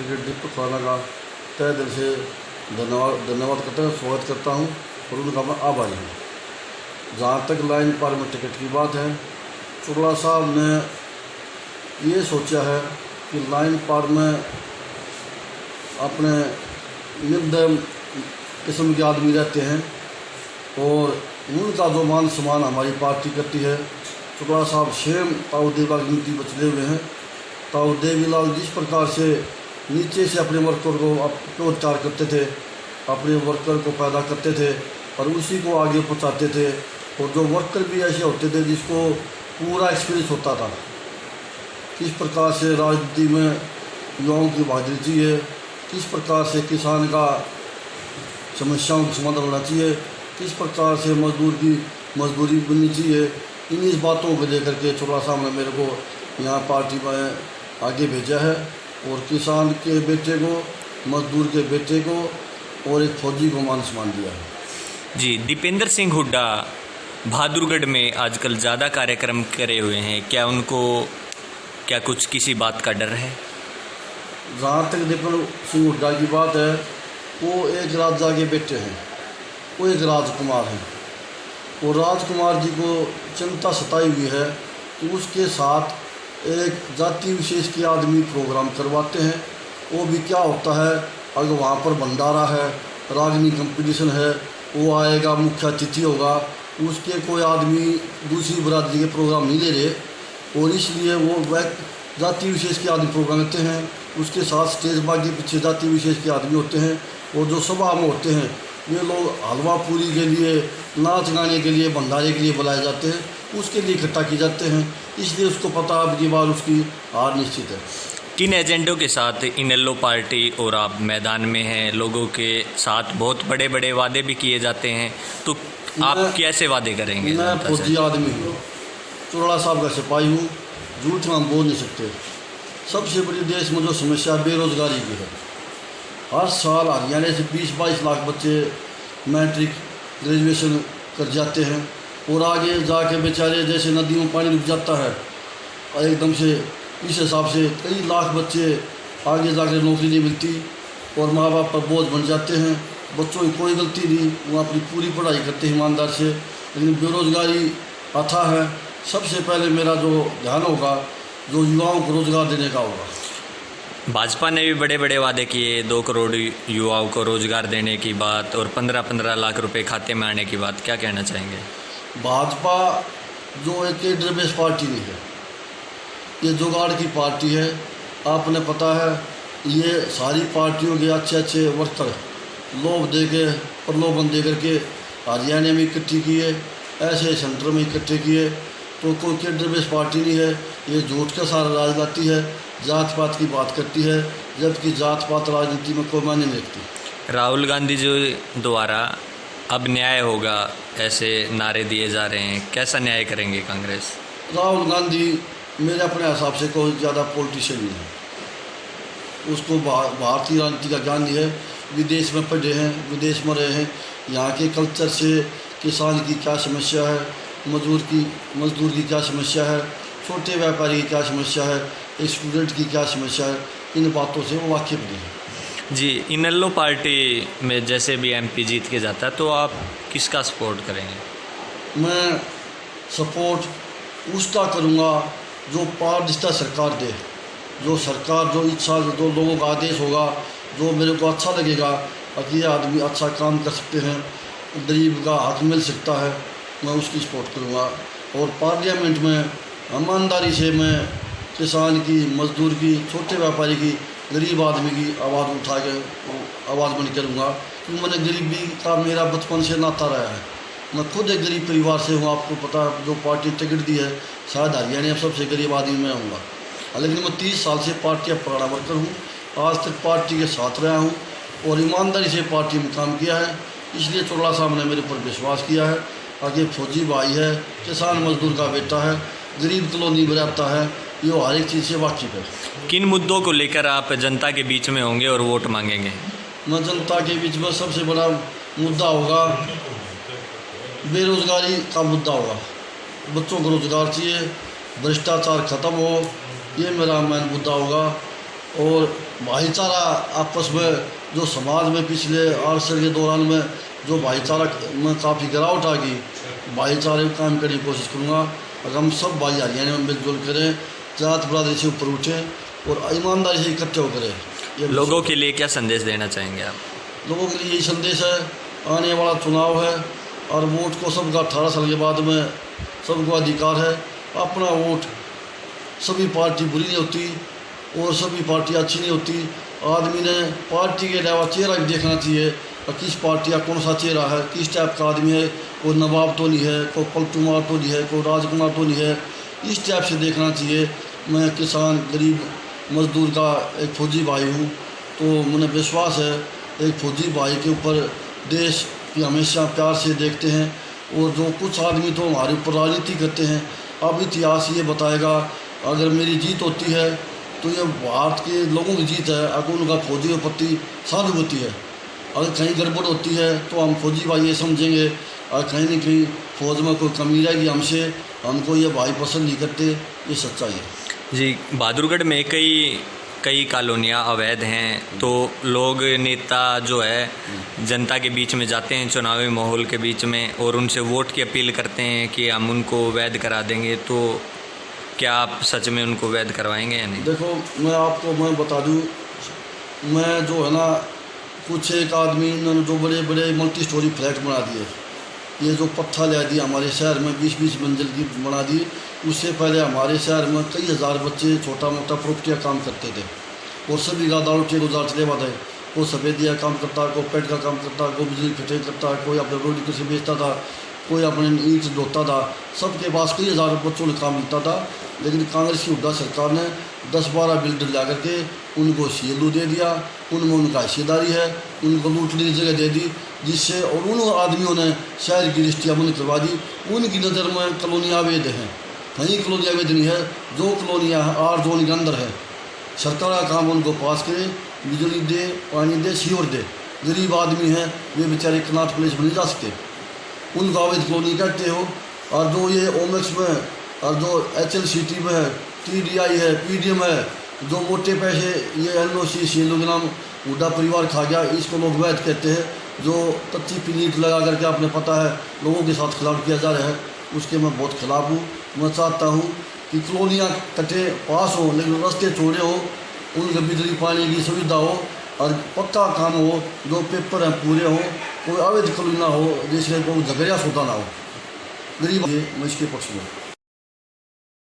Advocate दीपक खुराना का तहे दिल से धन्यवाद करता हूँ, स्वागत करता हूँ और उनका मैं आभारी हूँ। जहाँ तक लाइन पार में टिकट की बात है, चुगला साहब ने ये सोचा है कि लाइन पार में अपने निर्दय किस्म के आदमी रहते हैं और उनका जो मान सम्मान हमारी पार्टी करती है। चुगला साहब सेम ताऊ देवीलाल गिनती बचले हुए हैं। ताऊ देवीलाल जिस प्रकार से नीचे से अपने वर्कर को प्रचार करते थे, अपने वर्कर को पैदा करते थे और उसी को आगे पहुंचाते थे, और जो वर्कर भी ऐसे होते थे जिसको पूरा एक्सपीरियंस होता था। किस प्रकार से राजनीति में युवाओं की बहादुरी चाहिए, किस प्रकार से किसान का समस्याओं का समाधान होना चाहिए, किस प्रकार से मजदूर की मजदूरी बननी चाहिए, इस बातों को लेकर के चुगला साहब ने मेरे को यहाँ पार्टी में आगे भेजा है और किसान के बेटे को, मजदूर के बेटे को और एक फौजी को मान सम्मान दिया है। जी, दीपेंद्र सिंह हुड्डा बहादुरगढ़ में आजकल ज़्यादा कार्यक्रम करे हुए हैं, क्या उनको कुछ किसी बात का डर है? जहाँ तक दीपेंद्र सिंह हुड्डा की बात है, वो एक राजा के बेटे हैं, वो एक राजकुमार हैं और राजकुमार जी को चिंता सताई हुई है कि उसके साथ एक जाति विशेष के आदमी प्रोग्राम करवाते हैं। वो भी क्या होता है, अगर वहाँ पर भंडारा है, रागनी कंपटीशन है, वो आएगा, मुख्य अतिथि होगा, उसके कोई आदमी दूसरी बरादरी के प्रोग्राम नहीं ले रहे और इसलिए वो वह जाति विशेष के आदमी प्रोग्राम लेते हैं। उसके साथ स्टेज बागी पीछे जाति विशेष के आदमी होते हैं और जो सभा में होते हैं ये लोग हलवा पूरी के लिए, नाच गाने के लिए, भंडारे के लिए बुलाए जाते हैं, उसके लिए इकट्ठा किए जाते हैं। इसलिए उसको पता अब की बार उसकी हार निश्चित है। किन एजेंडों के साथ इनेलो पार्टी और आप मैदान में हैं? लोगों के साथ बहुत बड़े बड़े वादे भी किए जाते हैं, तो आप कैसे वादे करेंगे? मैं फौजी आदमी हूँ, चुगला साहब का सिपाही हूँ, झूठ में हम बोल नहीं सकते। सबसे बड़ी देश में जो समस्या बेरोजगारी की है, हर साल हरियाणा से 20-22 लाख बच्चे मैट्रिक ग्रेजुएशन कर जाते हैं और आगे जाके बेचारे जैसे नदियों में पानी रुक जाता है और एकदम से इस हिसाब से कई लाख बच्चे आगे जाकर नौकरी नहीं मिलती और माँ बाप पर बोझ बन जाते हैं। बच्चों की कोई गलती नहीं, वो अपनी पूरी पढ़ाई करते हैं ईमानदार से, लेकिन बेरोजगारी अथाह है। सबसे पहले मेरा जो ध्यान होगा, जो युवाओं को रोज़गार देने का होगा। भाजपा ने भी बड़े बड़े वादे किए, 2 करोड़ युवाओं को रोजगार देने की बात और 15-15 लाख रुपए खाते में आने की बात, क्या कहना चाहेंगे? भाजपा जो एक कैडर बेस पार्टी नहीं है, ये जुगाड़ की पार्टी है। आपने पता है, ये सारी पार्टियों के अच्छे अच्छे वर्कर लोभ दे के, प्रलोभन दे करके हरियाणा में इकट्ठी किए, ऐसे सेंटर में इकट्ठे किए, तो कोई कैडर बेस पार्टी नहीं है। ये झूठ का सारा राज लाती है, जात पात की बात करती है, जबकि जात पात राजनीति में कोई मायने नहीं रखती। राहुल गांधी जी द्वारा अब न्याय होगा ऐसे नारे दिए जा रहे हैं, कैसा न्याय करेंगे कांग्रेस? राहुल गांधी मेरे अपने हिसाब से कोई ज़्यादा पॉलिटिशियन नहीं है, उसको भारतीय राजनीति का ज्ञान नहीं है। विदेश में पढ़े हैं, विदेश में रहे हैं, यहाँ के कल्चर से किसान की क्या समस्या है, मजदूर की क्या समस्या है, छोटे व्यापारी की क्या समस्या है, स्टूडेंट की क्या समस्या है, इन बातों से वो वाकिफ नहीं है। जी, इनेलो पार्टी में जैसे भी एमपी जीत के जाता है तो आप किसका सपोर्ट करेंगे? मैं सपोर्ट उसका करूँगा जो पारदर्शिता सरकार दे, जो सरकार जो इच्छा, जो लोगों का आदेश होगा, जो मेरे को अच्छा लगेगा कि ये आदमी अच्छा काम कर सकते हैं, गरीब का हक मिल सकता है, मैं उसकी सपोर्ट करूँगा। और पार्लियामेंट में ईमानदारी से मैं किसान की, मजदूर की, छोटे व्यापारी की, गरीब आदमी की आवाज़ उठा के आवाज़ बन करूँगा, क्योंकि मैंने गरीबी का मेरा बचपन से नाता रहा है। मैं खुद एक गरीब परिवार से हूँ, आपको पता, जो पार्टी टिकट दी है शायद हरियाणा में सबसे गरीब आदमी मैं हूँगा, लेकिन मैं 30 साल से पार्टी का पुराना वर्कर हूँ, आज तक पार्टी के साथ रहा हूँ और ईमानदारी से पार्टी में काम किया है। इसलिए चुगला साहब ने मेरे पर विश्वास किया है। आगे फौजी भाई है, किसान मजदूर का बेटा है, गरीब कॉलोनी में रहता है, ये हर एक चीज़ से वाकिफ है। किन मुद्दों को लेकर आप जनता के बीच में होंगे और वोट मांगेंगे? मैं जनता के बीच में सबसे बड़ा मुद्दा होगा बेरोज़गारी का मुद्दा होगा। बच्चों को रोज़गार चाहिए, भ्रष्टाचार ख़त्म हो, ये मेरा मेन मुद्दा होगा। और भाईचारा आपस में जो समाज में पिछले 8 साल के दौरान में जो भाईचारा में काफ़ी गिरावट आ गई, भाईचारे को काम करने की कोशिश करूँगा। अगर हम सब भाई हरियाणा में मिलजुल करें, जात बरादरी से ऊपर उठें और ईमानदारी से इकट्ठे होकर ये लोगों के लिए क्या संदेश देना चाहेंगे आप? लोगों के लिए यही संदेश है, आने वाला चुनाव है और वोट को सबका 18 साल के बाद में सबको अधिकार है। अपना वोट, सभी पार्टी बुरी नहीं होती और सभी पार्टी अच्छी नहीं होती। आदमी ने पार्टी के अलावा चेहरा भी देखना चाहिए और किस पार्टी का कौन सा चेहरा है, किस टाइप का आदमी है। कोई नवाब तो नहीं है, कोई पलटू मार तो नहीं है, कोई राजकुमार तो नहीं है, इस टाइप से देखना चाहिए। मैं किसान गरीब मजदूर का एक फौजी भाई हूँ, तो मुझे विश्वास है एक फौजी भाई के ऊपर देश की हमेशा प्यार से देखते हैं। और जो कुछ आदमी तो हमारे ऊपर राजनीति करते हैं, अब इतिहास ये बताएगा अगर मेरी जीत होती है तो ये भारत के लोगों की जीत है, अगर उनका फौजी के प्रति सहानुभूति है। अगर कहीं गड़बड़ होती है तो हम फौजी भाई ये समझेंगे, और कहीं न कहीं फौज में कोई कमी रहेगी हमसे, हमको ये भाई पसंद नहीं करते, ये सच्चाई है। जी, बहादुरगढ़ में कई कॉलोनियाँ अवैध हैं, तो लोग नेता जो है जनता के बीच में जाते हैं चुनावी माहौल के बीच में और उनसे वोट की अपील करते हैं कि हम उनको वैध करा देंगे, तो क्या आप सच में उनको वैध करवाएंगे या नहीं? देखो, मैं बता दूं, मैं जो है ना, कुछ एक आदमी इन्होंने जो बड़े बड़े मल्टी स्टोरी फ्लैट बना दिए, ये जो पत्थर ले दिया हमारे शहर में 20-20 मंजिल की बना दी। उससे पहले हमारे शहर में कई हज़ार बच्चे छोटा मोटा प्रॉपर्टी का काम करते थे और सभी का दारू के गुजार चले हुआ थे। कोई सफ़ेदिया काम करता, कोई पेट का काम करता, कोई बिजली फिटिंग करता, कोई अपने रोटी किसी बेचता था, कोई अपने ईंट ढोता था। सबके पास कई हज़ार बच्चों ने काम मिलता था। लेकिन कांग्रेस की हुड्डा सरकार ने 10-12 बिल्डर ला करके उनको सीएलओ दे दिया, उनमें उनका हिस्सेदारी है, उनको लूटने की जगह दे दी, जिससे और उन आदमियों ने शहर की रजिस्ट्रियाँ बंद करवा दी। उनकी नज़र में कॉलोनियाँ अवैध हैं, कहीं कॉलोनी अवैध नहीं है। जो कॉलोनियाँ R जोन के अंदर है, सरकार का काम उनको पास करे, बिजली दे, पानी दे, सीवर दे। गरीब आदमी हैं, वे बेचारे कनाथ प्लेस में नहीं जा सकते, उनको अवैध कॉलोनी कहते हो। और जो ये ओमेक्स में और जो HLCT में है, TDI है, PDM है, जो मोटे पैसे ये LOC सीएलओ के नाम हुड्डा परिवार खा गया, इसको लोग वैध कहते हैं। जो कच्ची पीलीट लगा करके आपने पता है लोगों के साथ खिलाफ किया जा रहा है, उसके मैं बहुत खिलाफ हूँ। मैं चाहता हूँ कि कॉलोनियाँ कटे पास हो, लेकिन रास्ते छोड़े हो, उनके बिजली पानी की सुविधा हो और पक्का काम हो, जो पेपर हैं पूरे हो, कोई अवैध कॉलोनी ना हो, जिससे कोई झगड़िया सोता ना हो। गरीब मैं इसके पक्ष में।